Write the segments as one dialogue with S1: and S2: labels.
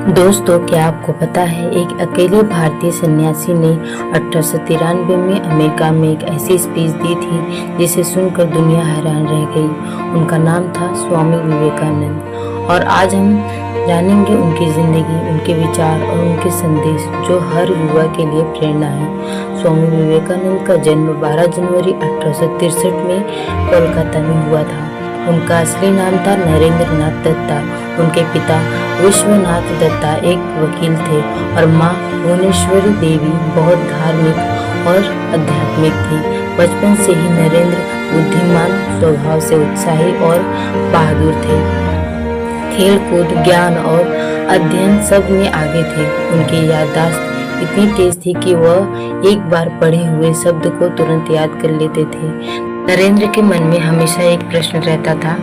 S1: दोस्तों, क्या आपको पता है एक अकेले भारतीय सन्यासी ने 1893 में अमेरिका में एक ऐसी स्पीच दी थी जिसे सुनकर दुनिया हैरान रह गई। उनका नाम था स्वामी विवेकानंद। और आज हम जानेंगे उनकी जिंदगी, उनके विचार और उनके संदेश जो हर युवा के लिए प्रेरणा है। स्वामी विवेकानंद का जन्म 12 जनवरी 1863 में कोलकाता में हुआ था। उनका असली नाम था नरेंद्र नाथ दत्ता। उनके पिता विश्वनाथ दत्ता एक वकील थे और माँ भुवनेश्वरी देवी बहुत धार्मिक और आध्यात्मिक थी। बचपन से ही नरेंद्र बुद्धिमान स्वभाव से उत्साही और बहादुर थे। खेल कूद, ज्ञान और अध्ययन सब में आगे थे। उनकी याददाश्त इतनी तेज थी कि वह एक बार पढ़े हुए शब्द को तुरंत याद कर लेते थे। नरेंद्र के मन में हमेशा एक प्रश्न रहता था,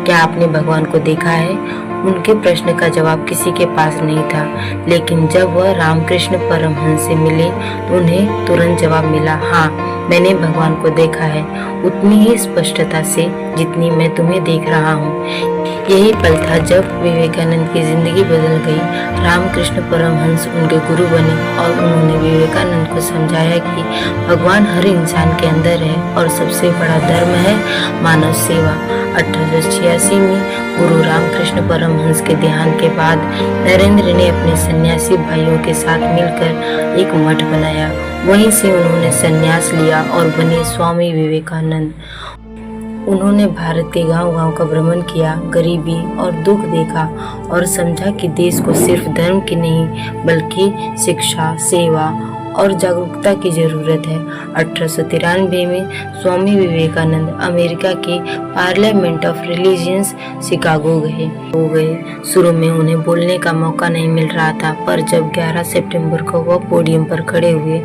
S1: क्या आपने भगवान को देखा है? उनके प्रश्न का जवाब किसी के पास नहीं था, लेकिन जब वह रामकृष्ण परमहंस से मिले तो उन्हें तुरंत जवाब मिला, हाँ, मैंने भगवान को देखा है, उतनी ही स्पष्टता से जितनी मैं तुम्हें देख रहा हूँ। यही पल था जब विवेकानंद की जिंदगी बदल गई। रामकृष्ण परमहंस उनके गुरु बने और उन्होंने विवेकानंद को समझाया कि भगवान हर इंसान के अंदर है और सबसे बड़ा धर्म है मानव सेवा। 1886 में गुरु रामकृष्ण परमहंस के देहांत के बाद नरेंद्र ने अपने सन्यासी भाइयों के साथ मिलकर एक मठ बनाया। वहीं से उन्होंने संन्यास लिया और बने स्वामी विवेकानंद। उन्होंने भारत के गांव-गांव का भ्रमण किया, गरीबी और दुख देखा और समझा कि देश को सिर्फ धर्म की नहीं बल्कि शिक्षा, सेवा और जागरूकता की जरूरत है। 1893 में स्वामी विवेकानंद अमेरिका के पार्लियामेंट ऑफ रिलीजियंस शिकागो गए। शुरू में उन्हें बोलने का मौका नहीं मिल रहा था, पर जब 11 सितंबर को वह पोडियम पर खड़े हुए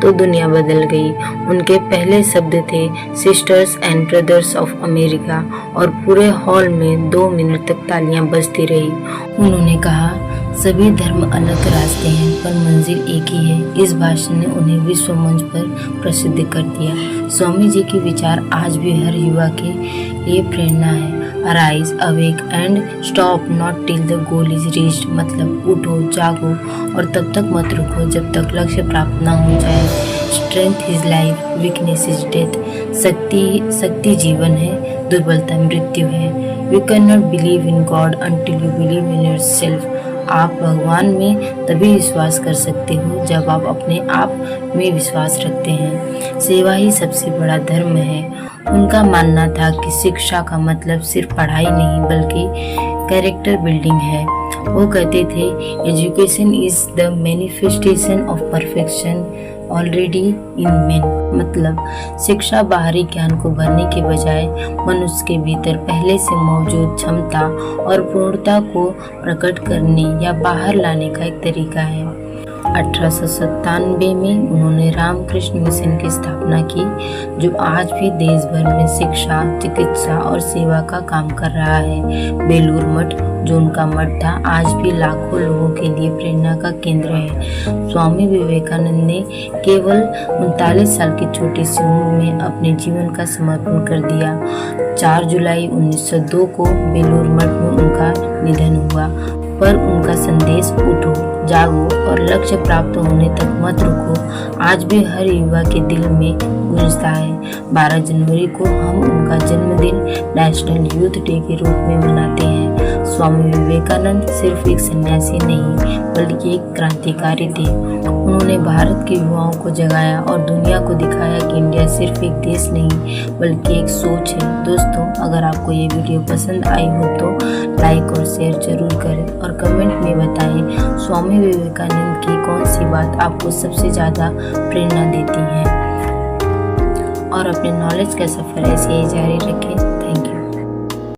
S1: तो दुनिया बदल गई। उनके पहले शब्द थे sisters and brothers of America और पूरे हॉल में 2 मिनट तक तालियां बजती रही। उन्होंने कहा, सभी धर्म अलग रास्ते हैं पर मंजिल एक ही है। इस भाषण ने उन्हें विश्व मंच पर प्रसिद्ध कर दिया। स्वामी जी के विचार आज भी हर युवा के लिए प्रेरणा है। Arise, awake and stop not till the goal is reached, मतलब उठो, जागो और तब तक मत रुको जब तक लक्ष्य प्राप्त ना हो जाए। Strength is life, weakness is death, शक्ति जीवन है, दुर्बलता मृत्यु है। You can not believe in God until you believe in yourself. आप भगवान में तभी विश्वास कर सकते हो जब आप अपने आप में विश्वास रखते हैं। सेवा ही सबसे बड़ा धर्म है। उनका मानना था कि शिक्षा का मतलब सिर्फ पढ़ाई नहीं बल्कि कैरेक्टर बिल्डिंग है। वो कहते थे, education is the manifestation of perfection already in man, मतलब शिक्षा बाहरी ज्ञान को भरने के बजाय मनुष्य के भीतर पहले से मौजूद क्षमता और पूर्णता को प्रकट करने या बाहर लाने का एक तरीका है। 1897 में उन्होंने रामकृष्ण मिशन की स्थापना की, जो आज भी देश भर में शिक्षा, चिकित्सा और सेवा का काम कर रहा है। बेलूर मठ, जो उनका मठ था, आज भी लाखों लोगों के लिए प्रेरणा का केंद्र है। स्वामी विवेकानंद ने केवल 39 साल की छोटी सी उम्र में अपने जीवन का समर्पण कर दिया। 4 जुलाई 1902 को बेलूर मठ में उनका निधन हुआ, पर उनका संदेश उठो, जागो और लक्ष्य प्राप्त होने तक मत रुको आज भी हर युवा के दिल में गूंजता है। 12 जनवरी को हम उनका जन्मदिन नेशनल यूथ डे के रूप में मनाते हैं। स्वामी विवेकानंद सिर्फ एक सन्यासी नहीं बल्कि एक क्रांतिकारी थे। उन्होंने भारत के युवाओं को जगाया और दुनिया को दिखाया कि इंडिया सिर्फ एक देश नहीं बल्कि एक सोच है। दोस्तों, अगर आपको ये वीडियो पसंद आई हो तो लाइक और शेयर जरूर करें और कमेंट में बताएं स्वामी विवेकानंद की कौन सी बात आपको सबसे ज़्यादा प्रेरणा देती है। और अपने नॉलेज का सफ़र ऐसे ही जारी रखें।